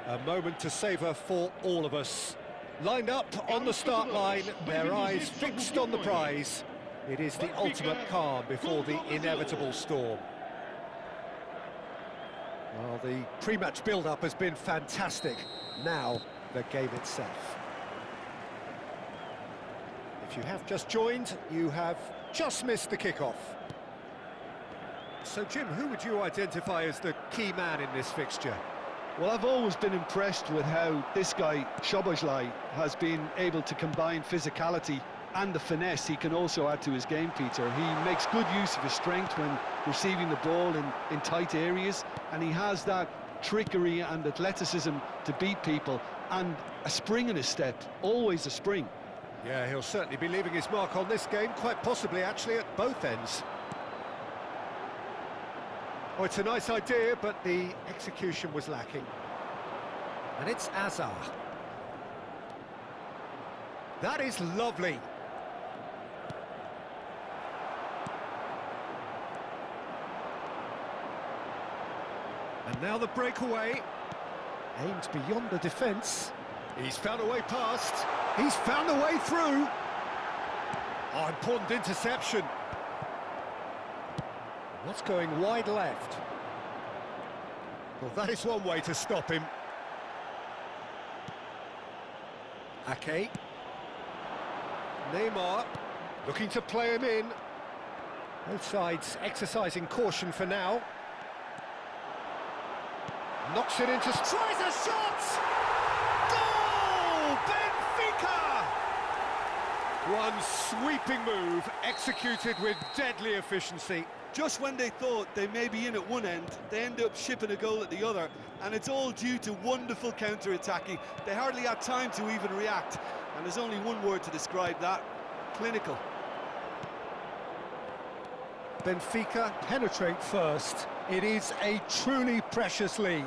A moment to savour for all of us. Lined up on the start line, their eyes fixed on the prize. It is the ultimate calm before the inevitable storm. Well, the pre-match build-up has been fantastic. Now, the game itself. If you have just joined, you have just missed the kickoff. So, Jim, who would you identify as the key man in this fixture? Well, I've always been impressed with how this guy, Szoboszlai, has been able to combine physicality and the finesse he can also add to his game, Peter. He makes good use of his strength when receiving the ball in tight areas, and he has that trickery and athleticism to beat people, and a spring in his step, always a spring. Yeah, he'll certainly be leaving his mark on this game, quite possibly actually at both ends. Oh, it's a nice idea, but the execution was lacking. And it's Azar. That is lovely. And now the breakaway. Aimed beyond the defence. He's found a way past. He's found a way through. Oh, important interception. What's going wide left? Well, that is one way to stop him. Ake. Neymar, looking to play him in. Both sides exercising caution for now. Knocks it into... Tries a shot! Goal! Benfica! One sweeping move, executed with deadly efficiency. Just when they thought they may be in at one end, they end up shipping a goal at the other, and it's all due to wonderful counter-attacking. They hardly had time to even react, and there's only one word to describe that: clinical. Benfica penetrate first. It is a truly precious lead.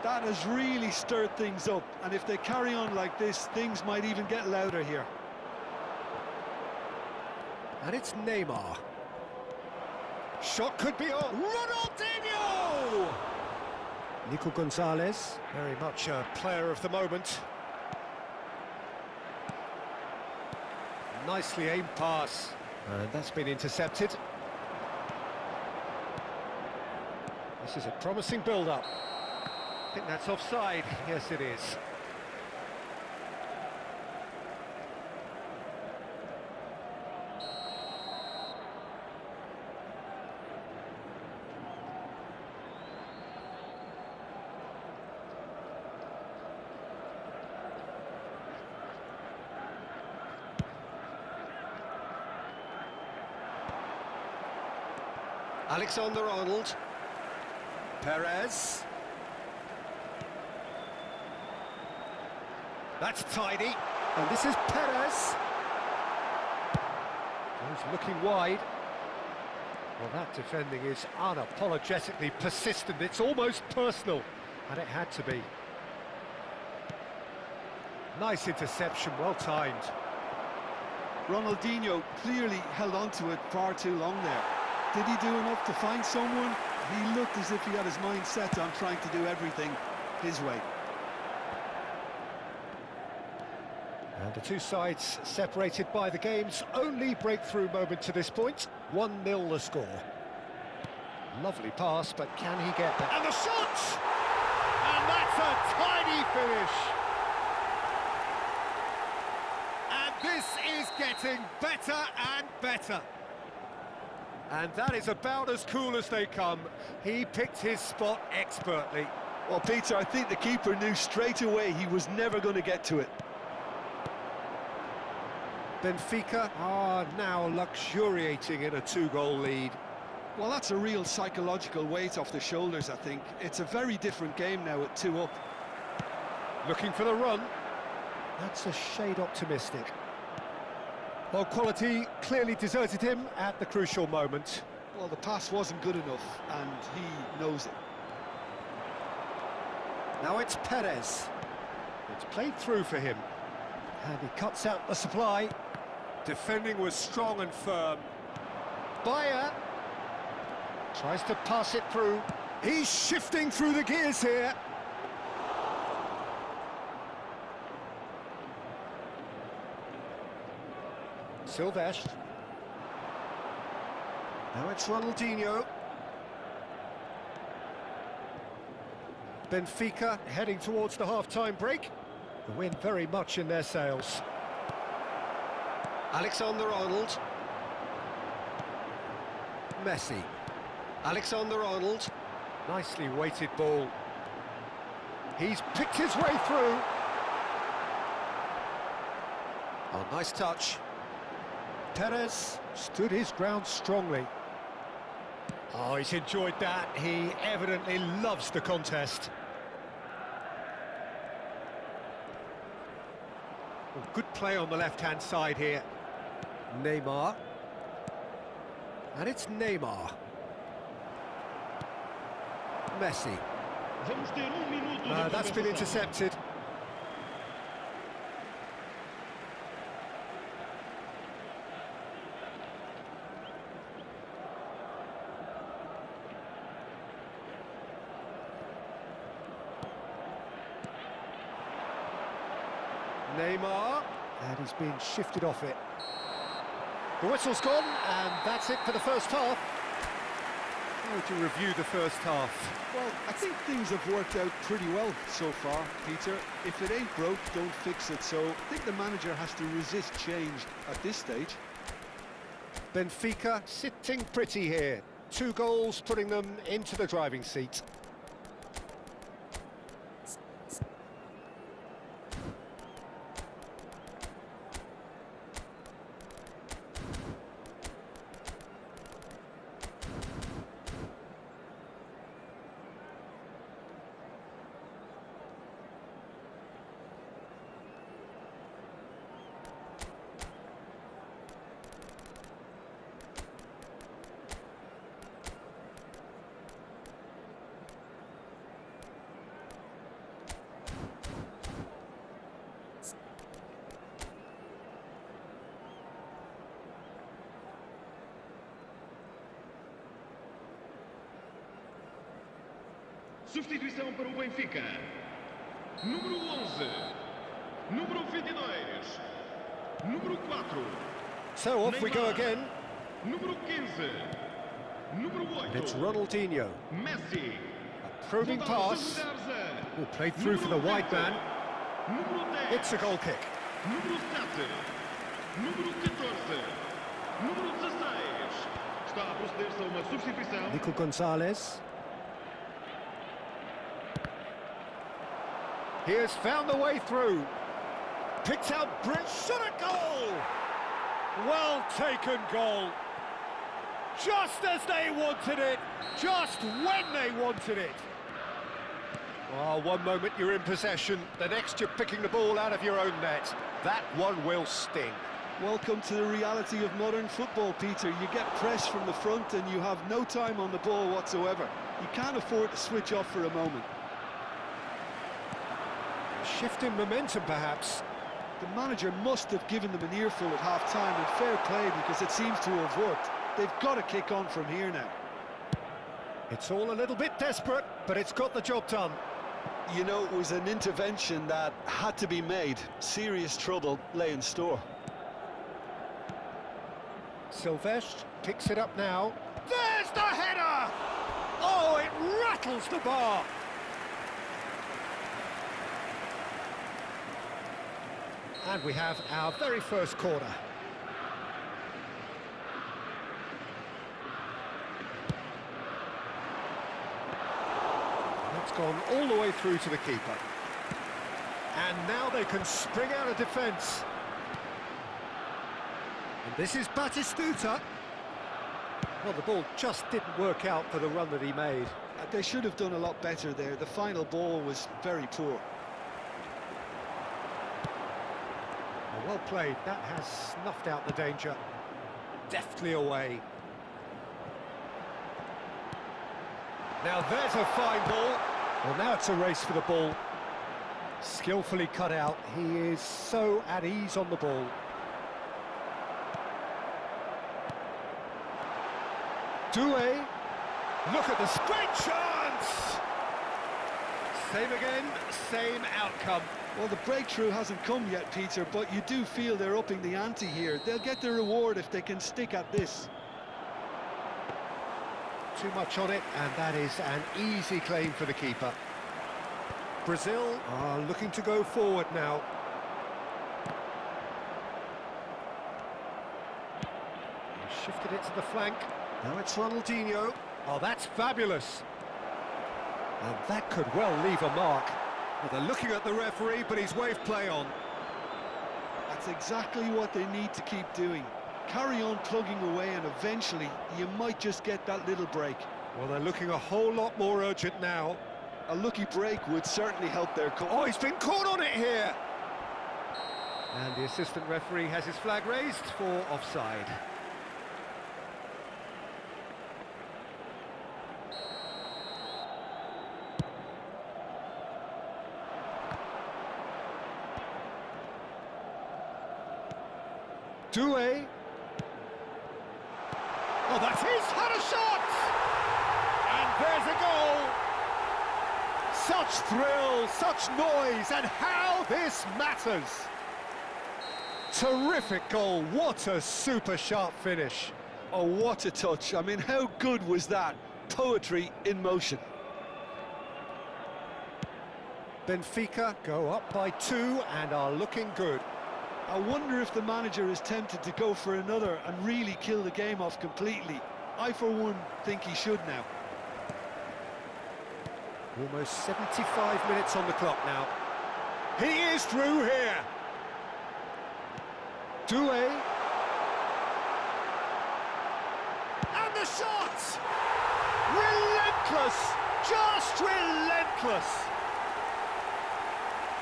That has really stirred things up, and if they carry on like this, things might even get louder here. And it's Neymar. Shot could be on. Ronaldinho! Nico Gonzalez, very much a player of the moment. Nicely aimed pass. And that's been intercepted. This is a promising build-up. I think that's offside. Yes, it is. Alexander-Arnold. Perez. That's tidy. And this is Perez. He's looking wide. Well, that defending is unapologetically persistent. It's almost personal. And it had to be. Nice interception, well timed. Ronaldinho clearly held on to it far too long there. Did he do enough to find someone? He looked as if he had his mind set on trying to do everything his way. And the two sides separated by the game's only breakthrough moment to this point. 1-0 the score. Lovely pass, but can he get that? And the shot! And that's a tiny finish! And this is getting better and better. And that is about as cool as they come. He picked his spot expertly. Well, Peter, I think the keeper knew straight away he was never going to get to it. Benfica are now luxuriating in a 2-goal lead. Well, that's a real psychological weight off the shoulders, I think. It's a very different game now at 2 up. Looking for the run. That's a shade optimistic. Well, quality clearly deserted him at the crucial moment. Well, the pass wasn't good enough, and he knows it. Now it's Perez. It's played through for him. And he cuts out the supply. Defending was strong and firm. Bayer tries to pass it through. He's shifting through the gears here. Silvestre. Now it's Ronaldinho. Benfica heading towards the half-time break. The wind very much in their sails. Alexander-Arnold. Messi. Alexander-Arnold. Nicely weighted ball. He's picked his way through. Oh, nice touch. Perez stood his ground strongly. Oh, he's enjoyed that. He evidently loves the contest. Well, good play on the left-hand side here. Neymar. And it's Neymar. Messi. That's been intercepted. Neymar, and he's been shifted off it. The whistle's gone, and that's it for the first half. How would you review the first half? Well, I think things have worked out pretty well so far, Peter. If it ain't broke, don't fix it. So I think the manager has to resist change at this stage. Benfica sitting pretty here. 2 goals putting them into the driving seat. Substituição para o Benfica. Número 11. Número 22. Número 4. So off we go again. Número 15. Número 8. It's Ronaldinho. Messi. A probing pass. Oh, played through for the wide man. Número 10. It's a goal kick. Número 7. Número 14. Número 16. Está a proceder-se a uma substituição. Nico Gonzalez. He has found the way through. Picked out Brit, shot a goal! Well taken goal. Just as they wanted it, just when they wanted it. Oh, one moment you're in possession, the next you're picking the ball out of your own net. That one will sting. Welcome to the reality of modern football, Peter. You get pressed from the front and you have no time on the ball whatsoever. You can't afford to switch off for a moment. Shift in momentum, perhaps. The manager must have given them an earful at half-time, and fair play because it seems to have worked. They've got to kick on from here now. It's all a little bit desperate, but it's got the job done. You know, it was an intervention that had to be made. Serious trouble lay in store. Silvestre picks it up now. There's the header! Oh, it rattles the bar. And we have our very first corner. That's gone all the way through to the keeper. And now they can spring out of defence. And this is Batistuta. Well, the ball just didn't work out for the run that he made. They should have done a lot better there. The final ball was very poor. Well played, that has snuffed out the danger. Deftly away. Now there's a fine ball. Well, now it's a race for the ball. Skillfully cut out. He is so at ease on the ball. Doué. Look at this great chance! Same again, same outcome. Well, the breakthrough hasn't come yet, Peter, but you do feel they're upping the ante here. They'll get their reward if they can stick at this. Too much on it, and that is an easy claim for the keeper. Brazil are looking to go forward now. He shifted it to the flank. Now it's Ronaldinho. Oh, that's fabulous. And that could well leave a mark. Well, they're looking at the referee, but he's waved play on. That's exactly what they need to keep doing. Carry on plugging away, and eventually you might just get that little break. Well, they're looking a whole lot more urgent now. A lucky break would certainly help their cause. Oh, he's been caught on it here! And the assistant referee has his flag raised for offside. Doué. Oh, that's his! Had a shot! And there's a goal! Such thrill, such noise, and how this matters! Terrific goal, what a super sharp finish. Oh, what a touch. I mean, how good was that? Poetry in motion. Benfica go up by 2 and are looking good. I wonder if the manager is tempted to go for another and really kill the game off completely. I, for one, think he should now. Almost 75 minutes on the clock now. He is through here. Doué. And the shot! Relentless! Just relentless!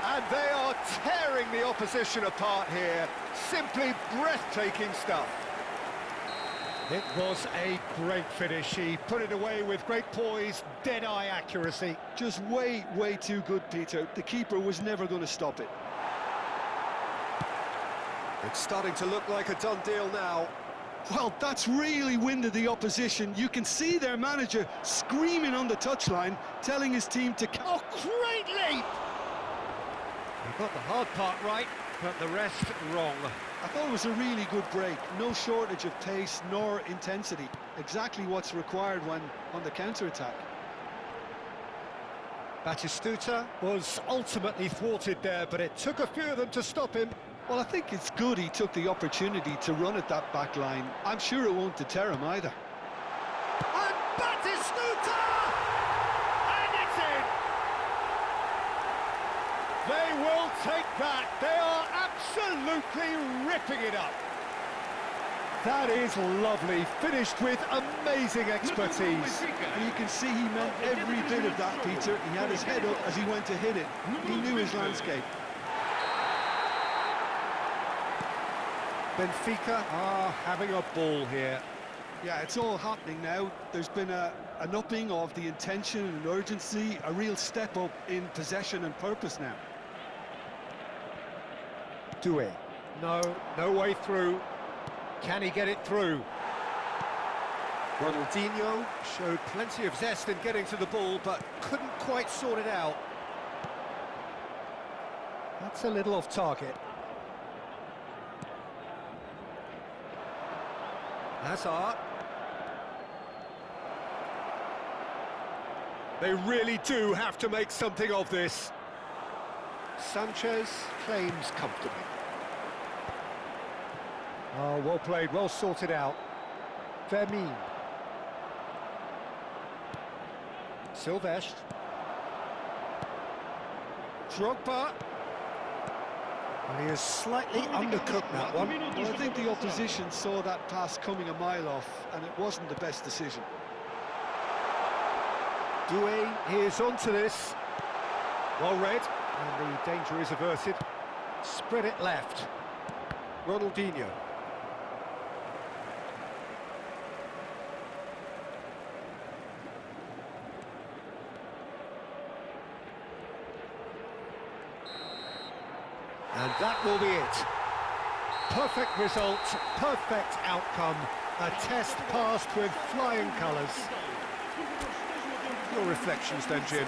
And they are tearing the opposition apart here. Simply breathtaking stuff. It was a great finish. He put it away with great poise, dead-eye accuracy. Just way, way too good, Peter. The keeper was never going to stop it. It's starting to look like a done deal now. Well, that's really winded the opposition. You can see their manager screaming on the touchline, telling his team to... Oh, great leap! He got the hard part right, but the rest wrong. I thought it was a really good break. No shortage of pace nor intensity. Exactly what's required when on the counter-attack. Batistuta was ultimately thwarted there, but it took a few of them to stop him. Well, I think it's good he took the opportunity to run at that back line. I'm sure it won't deter him either. And Batistuta! And it's in! They will take that. They are absolutely ripping it up. That is lovely, finished with amazing expertise. And you can see he meant every bit of that, Peter. He had his head up as he went to hit it. He knew his landscape. Benfica are having a ball here. Yeah, it's all happening now. There's been an upping of the intention and urgency, a real step up in possession and purpose now. Doué. No way through. Can he get it through? Ronaldinho showed plenty of zest in getting to the ball, but couldn't quite sort it out. That's a little off target. Hazard. They really do have to make something of this. Sanchez claims comfortably. Oh, well played, well sorted out. Vermin. Silvestre. Drogba. And he is slightly undercooked that one. Well, I think the opposition saw that pass coming a mile off, and it wasn't the best decision. Doué is onto this. Well read, and the danger is averted. Spread it left. Ronaldinho. And that will be it. Perfect result, perfect outcome. A test passed with flying colours. Your reflections then, Jim?